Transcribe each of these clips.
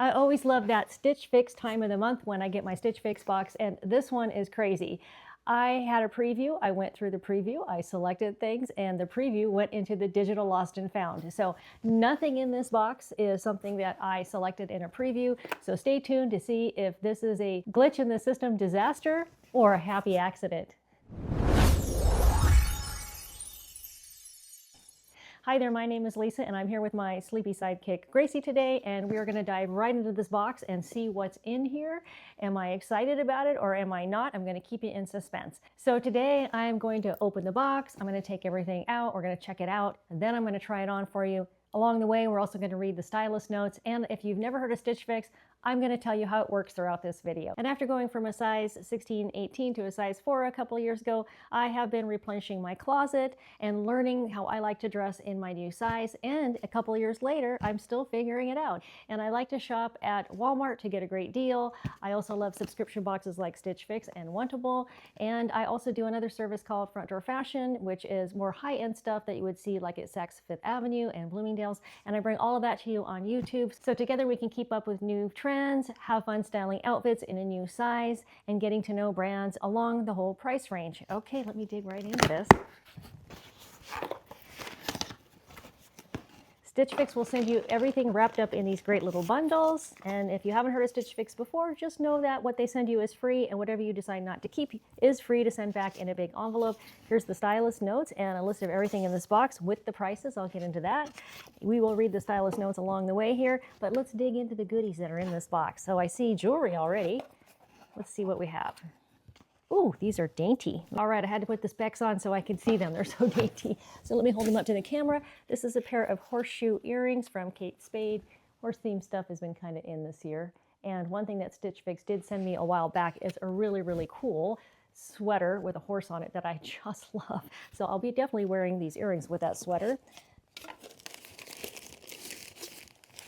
I always love that Stitch Fix time of the month when I get my Stitch Fix box, and this one is crazy. I had a preview, I went through the preview, I selected things, and the preview went into the digital lost and found. So nothing in this box is something that I selected in a preview. So stay tuned to see if this is a glitch in the system disaster or a happy accident. Hi there, my name is Lisa and I'm here with my sleepy sidekick Gracie today, and we are going to dive right into this box and see what's in here. Am I excited about it or am I not? I'm going to keep you in suspense. So today I'm going to open the box, I'm going to take everything out, we're going to check it out, and then I'm going to try it on for you. Along the way, we're also going to read the stylist notes, and if you've never heard of Stitch Fix, I'm going to tell you how it works throughout this video. And after going from a size 16, 18 to a size 4 a couple of years ago, I have been replenishing my closet and learning how I like to dress in my new size. And a couple of years later, I'm still figuring it out. And I like to shop at Walmart to get a great deal. I also love subscription boxes like Stitch Fix and Wantable. And I also do another service called Front Door Fashion, which is more high-end stuff that you would see like at Saks Fifth Avenue and Bloomingdale's. And I bring all of that to you on YouTube. So together we can keep up with new trends, have fun styling outfits in a new size, and getting to know brands along the whole price range. Okay, let me dig right into this. Stitch Fix will send you everything wrapped up in these great little bundles. And if you haven't heard of Stitch Fix before, just know that what they send you is free, and whatever you decide not to keep is free to send back in a big envelope. Here's the stylist notes and a list of everything in this box with the prices. I'll get into that. We will read the stylist notes along the way here, but let's dig into the goodies that are in this box. So I see jewelry already. Let's see what we have. Ooh, these are dainty. All right, I had to put the specs on so I could see them. They're so dainty. So let me hold them up to the camera. This is a pair of horseshoe earrings from Kate Spade. Horse-themed stuff has been kind of in this year. And one thing that Stitch Fix did send me a while back is a really, really cool sweater with a horse on it that I just love. So I'll be definitely wearing these earrings with that sweater.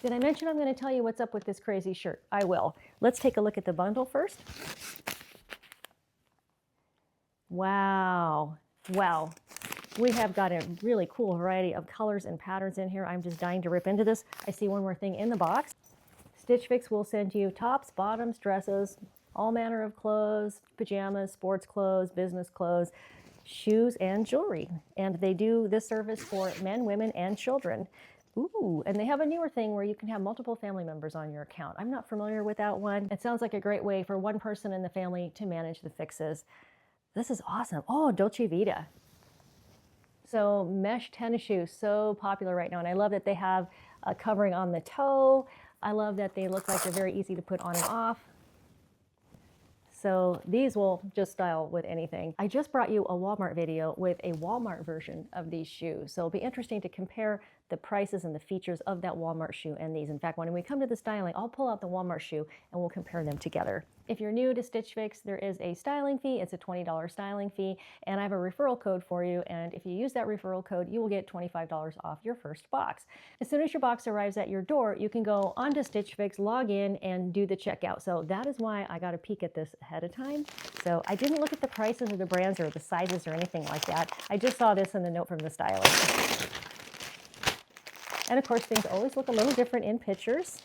Did I mention I'm going to tell you what's up with this crazy shirt? I will. Let's take a look at the bundle first. Wow. Wow. We have got a really cool variety of colors and patterns in here. I'm just dying to rip into this. I see one more thing in the box. Stitch Fix will send you tops, bottoms, dresses, all manner of clothes, pajamas, sports clothes, business clothes, shoes, and jewelry. And they do this service for men, women, and children. Ooh, and they have a newer thing where you can have multiple family members on your account. I'm not familiar with that one. It sounds like a great way for one person in the family to manage the fixes. This is awesome. Oh, Dolce Vita. So mesh tennis shoes, so popular right now. And I love that they have a covering on the toe. I love that they look like they're very easy to put on and off. So these will just style with anything. I just brought you a Walmart video with a Walmart version of these shoes. So it'll be interesting to compare the prices and the features of that Walmart shoe and these. In fact, when we come to the styling, I'll pull out the Walmart shoe and we'll compare them together. If you're new to Stitch Fix, there is a styling fee. It's a $20 styling fee, and I have a referral code for you. And if you use that referral code, you will get $25 off your first box. As soon as your box arrives at your door, you can go onto Stitch Fix, log in, and do the checkout. So that is why I got a peek at this ahead of time. So I didn't look at the prices or the brands or the sizes or anything like that. I just saw this in the note from the stylist. And of course, things always look a little different in pictures.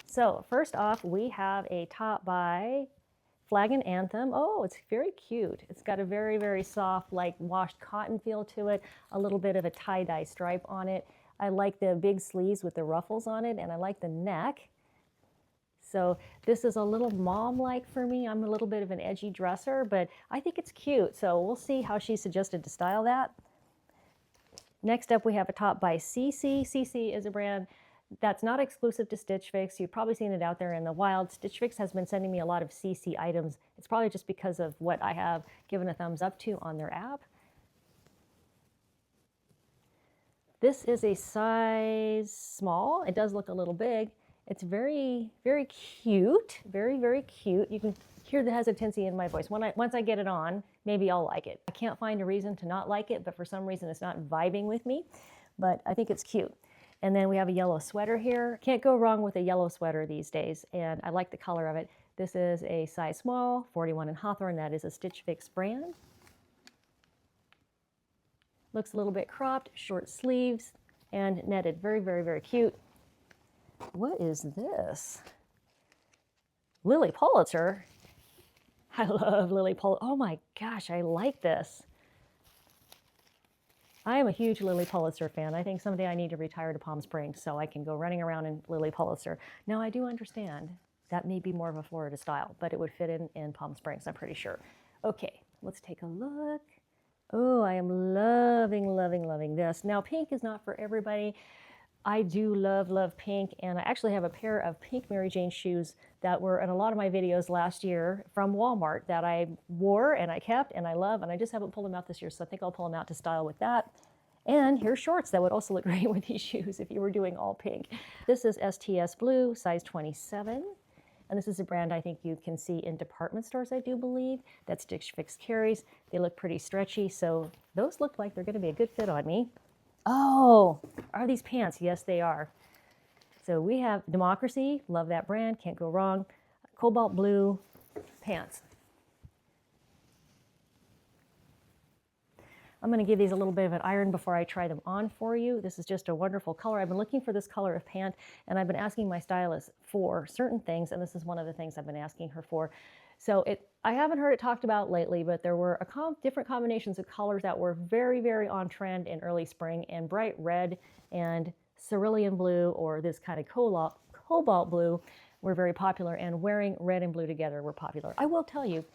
So first off, we have a top by Flag and Anthem. Oh, it's very cute. It's got a very, very soft, like washed cotton feel to it, a little bit of a tie-dye stripe on it. I like the big sleeves with the ruffles on it, and I like the neck. So this is a little mom-like for me. I'm a little bit of an edgy dresser, but I think it's cute. So we'll see how she suggested to style that. Next up, we have a top by CC. CC is a brand that's not exclusive to Stitch Fix. You've probably seen it out there in the wild. Stitch Fix has been sending me a lot of CC items. It's probably just because of what I have given a thumbs up to on their app. This is a size small. It does look a little big. It's very, very cute. Very, very cute. You can hear the hesitancy in my voice. Once I get it on, maybe I'll like it. I can't find a reason to not like it, but for some reason it's not vibing with me. But I think it's cute. And then we have a yellow sweater here. Can't go wrong with a yellow sweater these days, and I like the color of it. This is a size small, 41 in Hawthorne. That is a Stitch Fix brand. Looks a little bit cropped, short sleeves, and netted. Very, very, very cute. What is this? Lily Pulitzer? I love Lily Pulitzer. Oh my gosh, I like this. I am a huge Lily Pulitzer fan. I think someday I need to retire to Palm Springs so I can go running around in Lily Pulitzer. Now, I do understand that may be more of a Florida style, but it would fit in Palm Springs, I'm pretty sure. Okay, let's take a look. Oh, I am loving, loving, loving this. Now, pink is not for everybody. I do love, love pink, and I actually have a pair of pink Mary Jane shoes that were in a lot of my videos last year from Walmart that I wore and I kept and I love, and I just haven't pulled them out this year, so I think I'll pull them out to style with that. And here's shorts that would also look great with these shoes if you were doing all pink. This is STS Blue, size 27. And this is a brand I think you can see in department stores, I do believe. That's Stitch Fix Carey's. They look pretty stretchy, so those look like they're gonna be a good fit on me. Oh, are these pants? Yes, they are. So we have Democracy, love that brand, can't go wrong. Cobalt blue pants. I'm going to give these a little bit of an iron before I try them on for you. This is just a wonderful color. I've been looking for this color of pant, and I've been asking my stylist for certain things, and this is one of the things I've been asking her for. So I haven't heard it talked about lately, but there were different combinations of colors that were very, very on trend in early spring, and bright red and cerulean blue, or this kind of cobalt blue, were very popular, and wearing red and blue together were popular. I will tell you,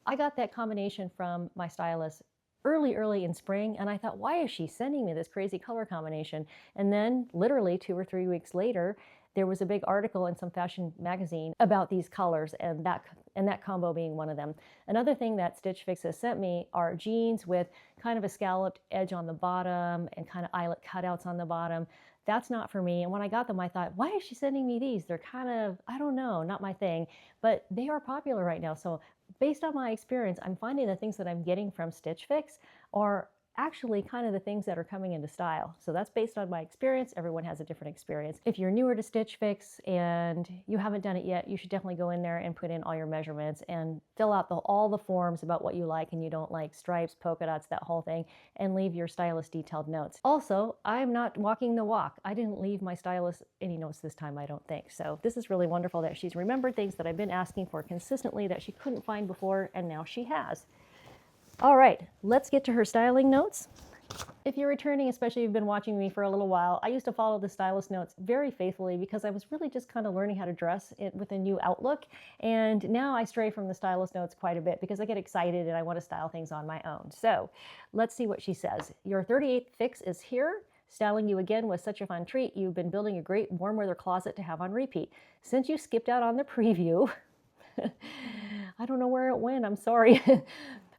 I got that combination from my stylist early in spring, and I thought, why is she sending me this crazy color combination? And then literally 2 or 3 weeks later, there was a big article in some fashion magazine about these colors, and that combo being one of them. Another thing that Stitch Fix has sent me are jeans with kind of a scalloped edge on the bottom and kind of eyelet cutouts on the bottom. That's not for me. And when I got them, I thought, why is she sending me these? They're kind of, I don't know, not my thing, but they are popular right now. So based on my experience, I'm finding the things that I'm getting from Stitch Fix are actually kind of the things that are coming into style. So that's based on my experience. Everyone has a different experience. If you're newer to Stitch Fix and you haven't done it yet, you should definitely go in there and put in all your measurements and fill out all the forms about what you like and you don't like, stripes, polka dots, that whole thing, and leave your stylist detailed notes. Also, I'm not walking the walk. I didn't leave my stylist any notes this time, I don't think. So this is really wonderful that she's remembered things that I've been asking for consistently that she couldn't find before, and now she has. All right, let's get to her styling notes. If you're returning, especially if you've been watching me for a little while, I used to follow the stylist notes very faithfully because I was really just kind of learning how to dress with a new outlook. And now I stray from the stylist notes quite a bit because I get excited and I want to style things on my own. So let's see what she says. Your 38th fix is here. Styling you again was such a fun treat. You've been building a great warm weather closet to have on repeat. Since you skipped out on the preview, I don't know where it went, I'm sorry.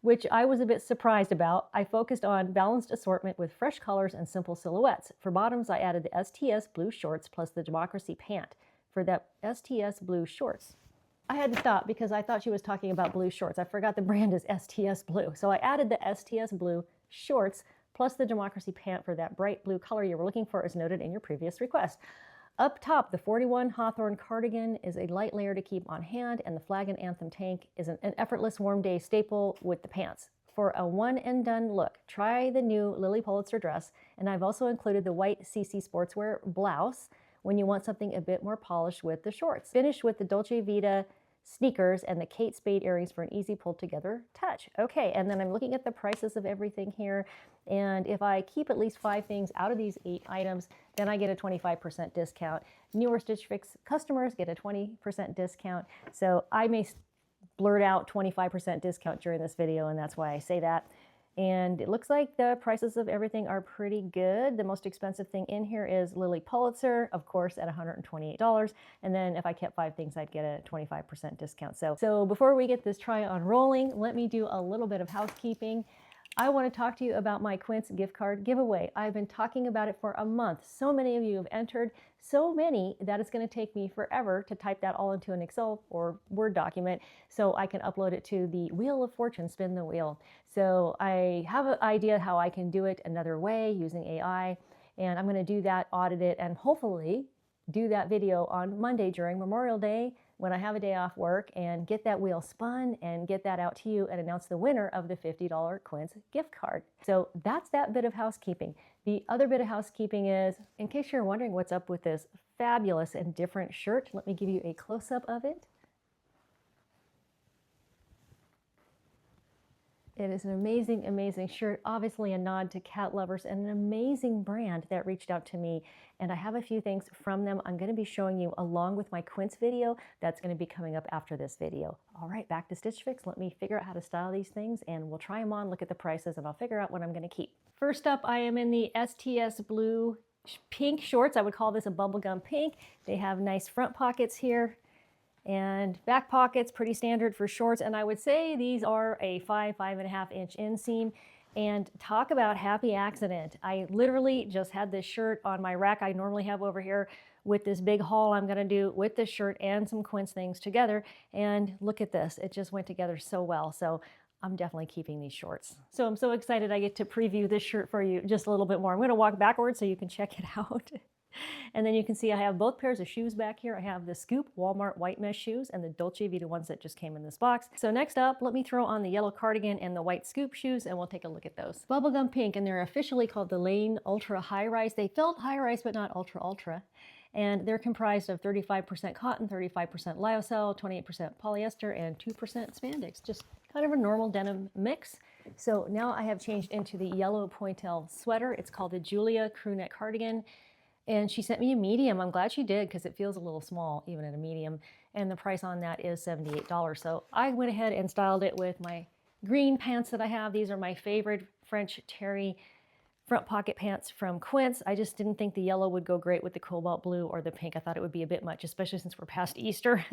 Which I was a bit surprised about. I focused on balanced assortment with fresh colors and simple silhouettes. For bottoms, I added the STS blue shorts plus the Democracy pant for that STS blue shorts. I had to stop because I thought she was talking about blue shorts. I forgot the brand is STS blue. So I added the STS blue shorts plus the Democracy pant for that bright blue color you were looking for as noted in your previous request. Up top, the 41 Hawthorne cardigan is a light layer to keep on hand, and the Flag and Anthem tank is an effortless warm day staple with the pants. For a one and done look, try the new Lily Pulitzer dress, and I've also included the white CC Sportswear blouse when you want something a bit more polished with the shorts. Finish with the Dolce Vita sneakers and the Kate Spade earrings for an easy pulled together touch. Okay, and then I'm looking at the prices of everything here, and if I keep at least 5 things out of these 8 items, then I get a 25% discount. Newer Stitch Fix customers get a 20% discount, so I may blurt out 25% discount during this video, and that's why I say that. And it looks like the prices of everything are pretty good. The most expensive thing in here is Lily Pulitzer, of course, at $128. And then if I kept 5 things, I'd get a 25% discount. So before we get this try on rolling, let me do a little bit of housekeeping. I want to talk to you about my Quince gift card giveaway. I've been talking about it for a month. So many of you have entered, so many that it's going to take me forever to type that all into an Excel or Word document so I can upload it to the Wheel of Fortune, spin the wheel. So I have an idea how I can do it another way using AI, and I'm going to do that, audit it, and hopefully do that video on Monday during Memorial Day when I have a day off work and get that wheel spun and get that out to you and announce the winner of the $50 Quince gift card. So that's that bit of housekeeping. The other bit of housekeeping is, in case you're wondering what's up with this fabulous and different shirt, let me give you a close-up of it. It is an amazing, amazing shirt, obviously a nod to cat lovers, and an amazing brand that reached out to me. And I have a few things from them I'm going to be showing you along with my Quince video that's going to be coming up after this video. All right, back to Stitch Fix. Let me figure out how to style these things, and we'll try them on, look at the prices, and I'll figure out what I'm going to keep. First up, I am in the STS Blue pink shorts. I would call this a bubblegum pink. They have nice front pockets here. And back pockets, pretty standard for shorts. And I would say these are a 5.5 inch inseam. And talk about happy accident. I literally just had this shirt on my rack I normally have over here with this big haul I'm gonna do with this shirt and some Quince things together. And look at this, it just went together so well. So I'm definitely keeping these shorts. So I'm so excited I get to preview this shirt for you just a little bit more. I'm gonna walk backwards so you can check it out. And then you can see I have both pairs of shoes back here. I have the Scoop Walmart white mesh shoes and the Dolce Vita ones that just came in this box. So next up, let me throw on the yellow cardigan and the white Scoop shoes, and we'll take a look at those. Bubblegum pink, and they're officially called the Lane Ultra High Rise. They felt high rise, but not ultra. And they're comprised of 35% cotton, 35% lyocell, 28% polyester, and 2% spandex. Just kind of a normal denim mix. So now I have changed into the yellow pointel sweater. It's called the Julia crew neck cardigan. And she sent me a medium. I'm glad she did because it feels a little small even at a medium. And the price on that is $78. So I went ahead and styled it with my green pants that I have. These are my favorite French terry front pocket pants from Quince. I just didn't think the yellow would go great with the cobalt blue or the pink. I thought it would be a bit much, especially since we're past Easter.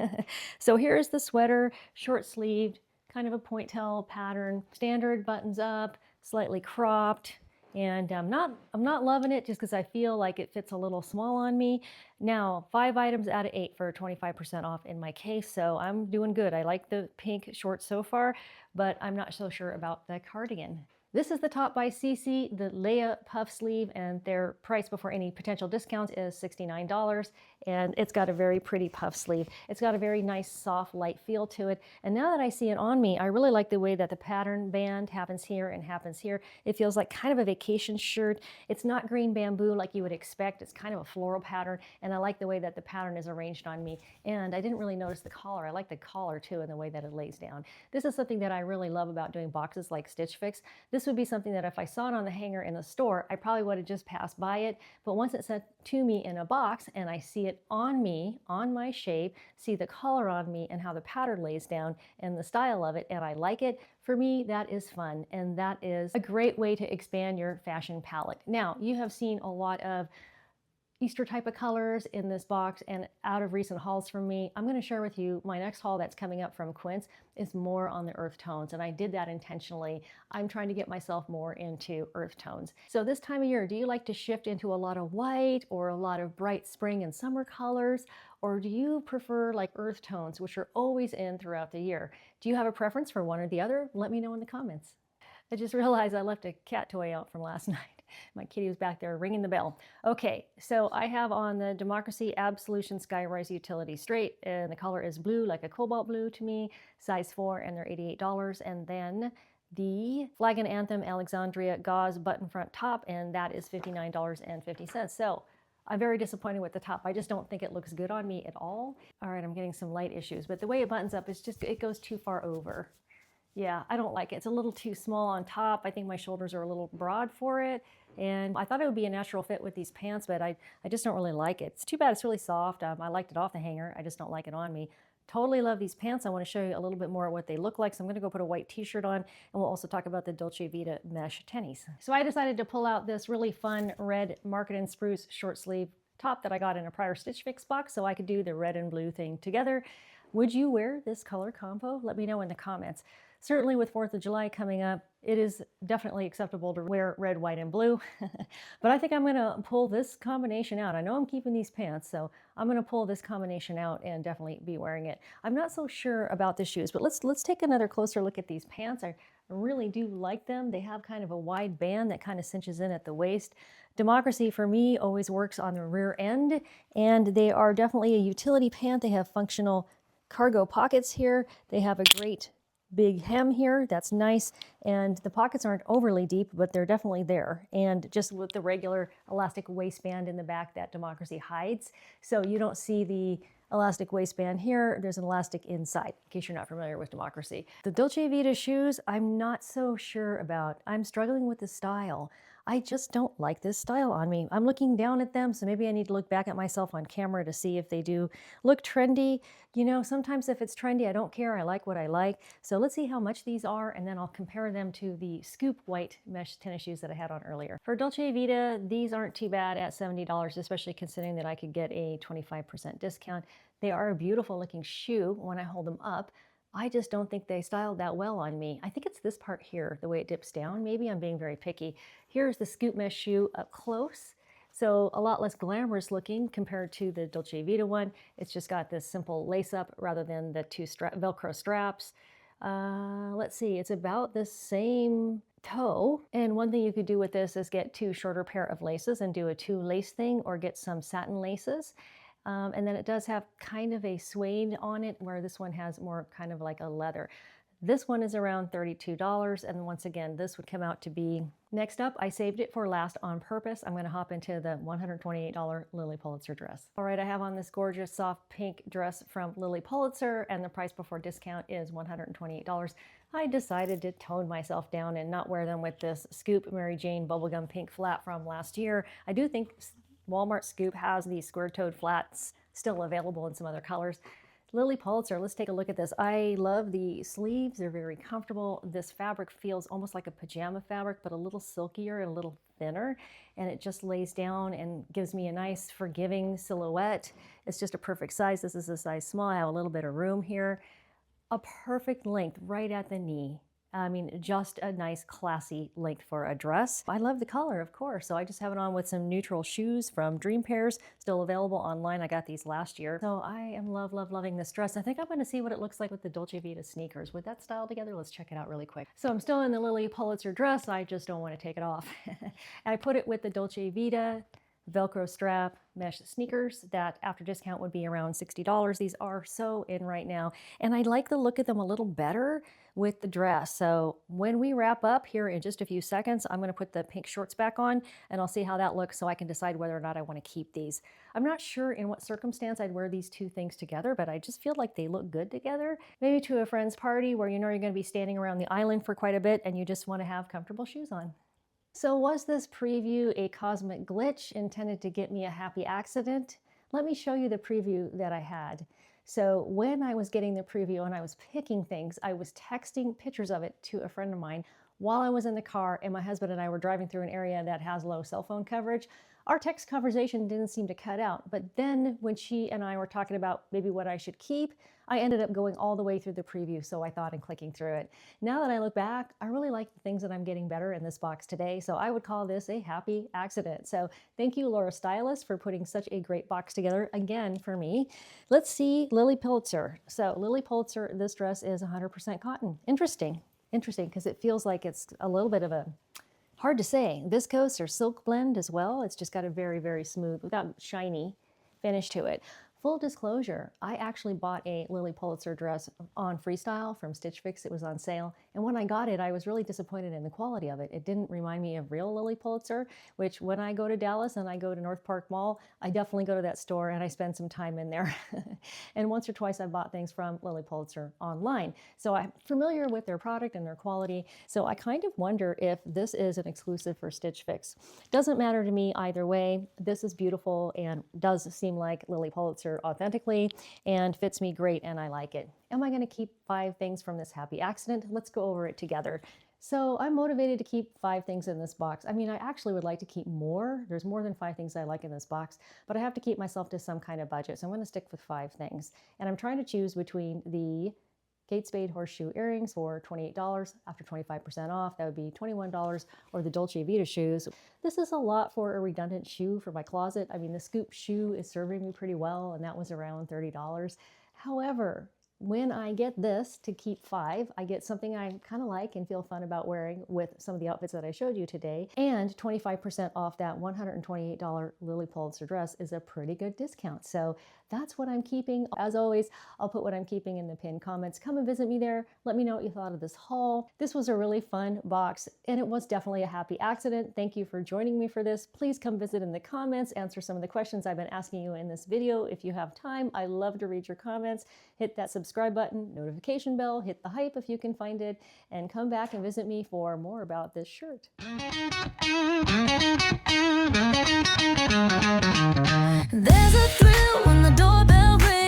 So here's the sweater, short sleeved, kind of a pointel pattern, standard buttons up, slightly cropped. And I'm not loving it just because I feel like it fits a little small on me. Now, 5 items out of 8 for 25% off in my case, so I'm doing good. I like the pink shorts so far, but I'm not so sure about the cardigan. This is the top by CC, the Leia puff sleeve, and their price before any potential discounts is $69. And it's got a very pretty puff sleeve. It's got a very nice, soft, light feel to it. And now that I see it on me, I really like the way that the pattern band happens here and happens here. It feels like kind of a vacation shirt. It's not green bamboo like you would expect. It's kind of a floral pattern. And I like the way that the pattern is arranged on me. And I didn't really notice the collar. I like the collar too and the way that it lays down. This is something that I really love about doing boxes like Stitch Fix. This would be something that if I saw it on the hanger in the store, I probably would have just passed by it. But once it's sent to me in a box and I see it on me, on my shape, see the color on me and how the pattern lays down and the style of it, and I like it, for me, that is fun. And that is a great way to expand your fashion palette. Now, you have seen a lot of Easter type of colors in this box, and out of recent hauls from me, I'm going to share with you my next haul that's coming up from Quince is more on the earth tones, and I did that intentionally. I'm trying to get myself more into earth tones. So this time of year, do you like to shift into a lot of white or a lot of bright spring and summer colors, or do you prefer like earth tones, which are always in throughout the year? Do you have a preference for one or the other? Let me know in the comments. I just realized I left a cat toy out from last night. My kitty was back there ringing the bell. Okay, so I have on the Democracy Absolution Skyrise Utility Straight, and the color is blue, like a cobalt blue to me, size 4, and they're $88. And then the Flag and Anthem Alexandria Gauze button front top, and that is $59.50. So I'm very disappointed with the top. I just don't think it looks good on me at all. All right, I'm getting some light issues, but the way it buttons up is just, it goes too far over. Yeah, I don't like it. It's a little too small on top. I think my shoulders are a little broad for it. And I thought it would be a natural fit with these pants, but I just don't really like it. It's too bad it's really soft. I liked it off the hanger. I just don't like it on me. Totally love these pants. I want to show you a little bit more of what they look like. So I'm going to go put a white t-shirt on, and we'll also talk about the Dolce Vita mesh tennies. So I decided to pull out this really fun red Market and Spruce short sleeve top that I got in a prior Stitch Fix box so I could do the red and blue thing together. Would you wear this color combo? Let me know in the comments. Certainly with 4th of July coming up, it is definitely acceptable to wear red, white, and blue. But I think I'm gonna pull this combination out. I know I'm keeping these pants, so I'm gonna pull this combination out and definitely be wearing it. I'm not so sure about the shoes, but let's take another closer look at these pants. I really do like them. They have kind of a wide band that kind of cinches in at the waist. Democracy for me always works on the rear end, and they are definitely a utility pant. They have functional cargo pockets here. They have a great big hem here. That's nice. And the pockets aren't overly deep, but they're definitely there. And just with the regular elastic waistband in the back that Democracy hides. So you don't see the elastic waistband here. There's an elastic inside, in case you're not familiar with Democracy. The Dolce Vita shoes, I'm not so sure about. I'm struggling with the style. I just don't like this style on me. I'm looking down at them, so maybe I need to look back at myself on camera to see if they do look trendy. You know, sometimes if it's trendy, I don't care. I like what I like. So let's see how much these are, and then I'll compare them to the scoop white mesh tennis shoes that I had on earlier. For Dolce Vita, these aren't too bad at $70, especially considering that I could get a 25% discount. They are a beautiful looking shoe when I hold them up. I just don't think they styled that well on me. I think it's this part here, the way it dips down. Maybe I'm being very picky. Here's the scoop mesh shoe up close. So a lot less glamorous looking compared to the Dolce Vita one. It's just got this simple lace up rather than the two Velcro straps. Let's see, it's about the same toe. And one thing you could do with this is get two shorter pair of laces and do a two lace thing, or get some satin laces. And then it does have kind of a suede on it, where this one has more kind of like a leather. This one is around $32, and once again, this would come out to be... Next up, I saved it for last on purpose. I'm gonna hop into the $128 Lilly Pulitzer dress. All right, I have on this gorgeous soft pink dress from Lilly Pulitzer, and the price before discount is $128. I decided to tone myself down and not wear them with this Scoop Mary Jane bubblegum pink flat from last year. I do think Walmart Scoop has these square-toed flats still available in some other colors. Lilly Pulitzer, let's take a look at this. I love the sleeves. They're very comfortable. This fabric feels almost like a pajama fabric, but a little silkier and a little thinner. And it just lays down and gives me a nice forgiving silhouette. It's just a perfect size. This is a size small. I have a little bit of room here. A perfect length right at the knee. I mean, just a nice classy length for a dress. I love the color, of course, so I just have it on with some neutral shoes from Dream Pairs, still available online. I got these last year. So I am loving this dress. I think I'm gonna see what it looks like with the Dolce Vita sneakers. With that style together, let's check it out really quick. So I'm still in the Lilly Pulitzer dress. I just don't wanna take it off. I put it with the Dolce Vita Velcro strap mesh sneakers that after discount would be around $60. These are so in right now. And I like the look of them a little better with the dress. So when we wrap up here in just a few seconds, I'm gonna put the pink shorts back on and I'll see how that looks so I can decide whether or not I wanna keep these. I'm not sure in what circumstance I'd wear these two things together, but I just feel like they look good together. Maybe to a friend's party where you know you're gonna be standing around the island for quite a bit and you just wanna have comfortable shoes on. So was this preview a cosmic glitch intended to get me a happy accident? Let me show you the preview that I had. So when I was getting the preview and I was picking things, I was texting pictures of it to a friend of mine while I was in the car, and my husband and I were driving through an area that has low cell phone coverage. Our text conversation didn't seem to cut out, but then when she and I were talking about maybe what I should keep, I ended up going all the way through the preview, so I thought and clicking through it. Now that I look back, I really like the things that I'm getting better in this box today, so I would call this a happy accident. So thank you, Laura Stylist, for putting such a great box together again for me. Let's see Lilly Pulitzer. So Lilly Pulitzer, this dress is 100% cotton. Interesting, because it feels like it's a little bit of a, hard to say, viscose or silk blend as well. It's just got a very smooth, without shiny finish to it. Full disclosure, I actually bought a Lilly Pulitzer dress on Freestyle from Stitch Fix. It was on sale. And when I got it, I was really disappointed in the quality of it. It didn't remind me of real Lilly Pulitzer, which when I go to Dallas and I go to North Park Mall, I definitely go to that store and I spend some time in there. And once or twice I've bought things from Lilly Pulitzer online. So I'm familiar with their product and their quality. So I kind of wonder if this is an exclusive for Stitch Fix. Doesn't matter to me either way. This is beautiful and does seem like Lilly Pulitzer authentically and fits me great, and I like it. Am I going to keep 5 things from this happy accident? Let's go over it together. So I'm motivated to keep 5 things in this box. I mean, I actually would like to keep more. There's more than 5 things I like in this box, but I have to keep myself to some kind of budget. So I'm going to stick with 5 things. And I'm trying to choose between the Kate Spade horseshoe earrings for $28 after 25% off. That would be $21, or the Dolce Vita shoes. This is a lot for a redundant shoe for my closet. I mean, the scoop shoe is serving me pretty well, and that was around $30. However, when I get this to keep 5, I get something I kind of like and feel fun about wearing with some of the outfits that I showed you today. And 25% off that $128 Lily Pulitzer dress is a pretty good discount. So that's what I'm keeping. As always, I'll put what I'm keeping in the pinned comments. Come and visit me there. Let me know what you thought of this haul. This was a really fun box, and it was definitely a happy accident. Thank you for joining me for this. Please come visit in the comments, answer some of the questions I've been asking you in this video if you have time. I love to read your comments. Hit that subscribe button, notification bell, hit the hype if you can find it, and come back and visit me for more about this shirt. There's a thrill when the doorbell rings.